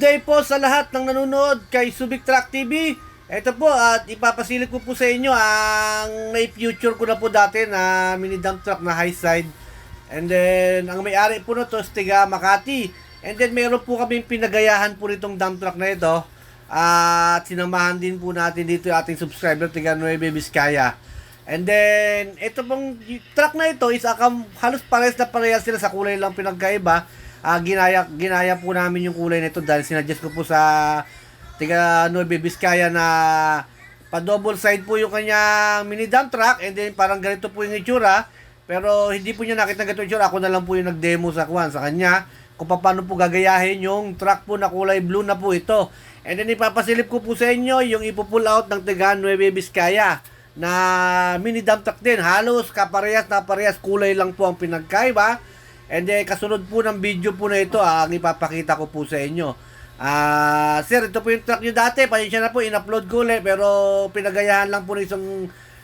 day po sa lahat ng nanonood kay Subic Truck TV. Ito po at ipapasilip ko po sa inyo ang may future ko na po dati na mini dump truck na high side. And then ang may-ari po na to is tiga Makati. And then meron po kaming pinagayahan po nitong dump truck na ito. At sinamahan din po natin dito yung ating subscriber tiga Nueva Vizcaya. And then ito pong truck na ito is halos parehas na parehas sila, sa kulay lang pinagkaiba. Ginaya po namin yung kulay nito dahil sinadjust ko po sa tiga Nueva Vizcaya na pa double side po yung kanyang mini dump truck, and then parang ganito po yung itsura, pero hindi po niya nakita ganito yung itsura. Ako na lang po yung nag-demo sa kanya kung paano po gagayahin yung truck po na kulay blue na po ito. And then ipapasilip ko po sa inyo yung ipo-pull out ng tiga Nueva Vizcaya na mini dump truck din. Halos kaparehas na parehas, kulay lang po ang pinagkaiba. And then, kasunod po ng video po na ito, ang ipapakita ko po sa inyo. Sir, ito po yung truck nyo dati. Pasensya na po, in-upload ko ulit. Pero pinagayahan lang po ng isang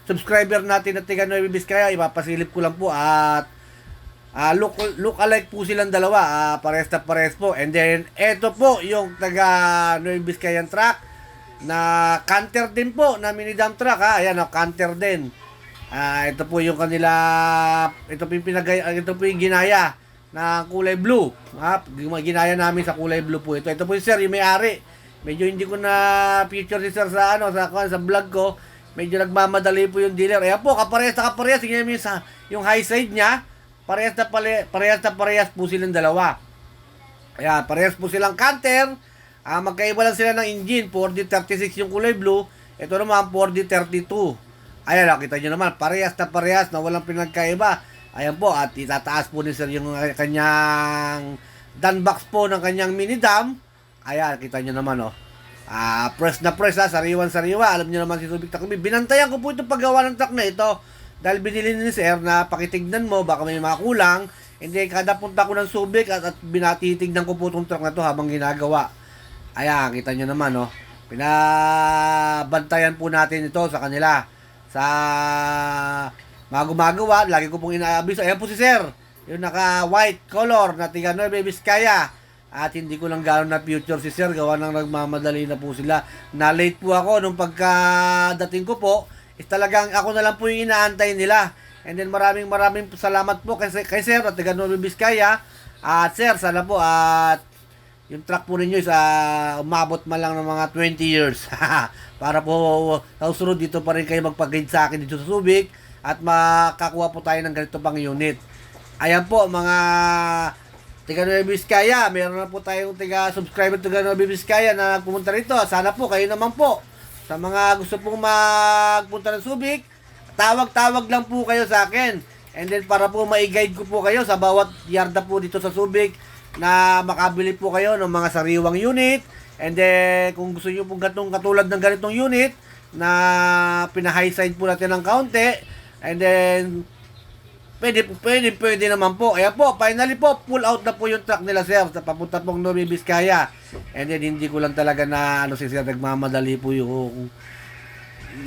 subscriber natin na tiga Nueva Vizcaya. Ipapasilip ko lang po. At look alike po silang dalawa. Pares na pares po. And then, ito po yung taga Nueva Vizcaya truck na canter din po na mini dump truck. Ayan, canter din. Ito po yung kanila, ito po yung ginaya na kulay blue. Ginaya namin sa kulay blue po ito. Ito po yung sir, yung may-ari. Medyo hindi ko na picture si sir sa vlog ko. Medyo nagmamadali po yung dealer. Ayan po, kaparehas na kaparehas. Tingnan mo yung high side niya. Parehas na parehas po silang dalawa. Ayan, parehas po silang canter. Magkaiba lang sila ng engine. 4D36 yung kulay blue. Ito naman 4D32. Ayan, nakita nyo naman, parehas na walang pinagkaiba. Ayan po, at itataas po ni sir yung kanyang dunbox po ng kanyang mini dump. Ayan, kita nyo naman, oh. Press na press, sariwan-sariwa. Alam nyo naman si Subic Truck TV. Binantayan ko po itong paggawa ng truck na ito. Dahil binili ni sir na pakitignan mo, baka may mga kulang. Hindi, kada punta ko ng Subic at binatitignan ko po itong truck na to habang ginagawa. Ayan, kita nyo naman, oh. Pinabantayan po natin ito sa kanila. Sa mga gumagawa, lagi ko pong inaabiso. Ayan po si sir, yung naka white color na tiga Nueva Vizcaya. At hindi ko lang gano'n na future si sir, gawa nang nagmamadali na po sila. Na late po ako nung pagkadating ko po, is talagang ako na lang po yung inaantay nila. And then maraming salamat po kay sir at tiga Nueva Vizcaya. At sir, sana po at yung truck po ninyo is umabot man lang ng mga 20 years. Para po sa susunod dito pa rin kayo magpag-guide sa akin dito sa Subic at makakuha po tayo ng ganito pang unit. Ayan po mga tiga Nueva Vizcaya, meron na po tayong subscriber tiga Nueva Vizcaya na pumunta rito. Sana po kayo naman po sa mga gusto pong magpunta ng Subic, tawag lang po kayo sa akin. And then para po ma-guide ko po kayo sa bawat yarda po dito sa Subic na makabili po kayo ng mga sariwang unit. And then, kung gusto nyo pong katulad ng ganitong unit na pina-high side po natin ng kaunti, and then, pwede naman po. Ayan po, finally po, pull out na po yung truck nila sir sa papunta pong Nueva Vizcaya. And then, hindi ko lang talaga na, si sir, nagmamadali po yung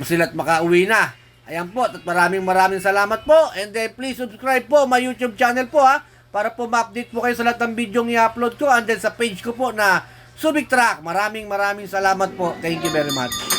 sila't makauwi na. Ayan po, at maraming salamat po. And then, please subscribe po my YouTube channel po para po ma-update po kayo sa lahat ng video i-upload ko. And then, sa page ko po na Subic Truck. Maraming salamat po. Thank you very much.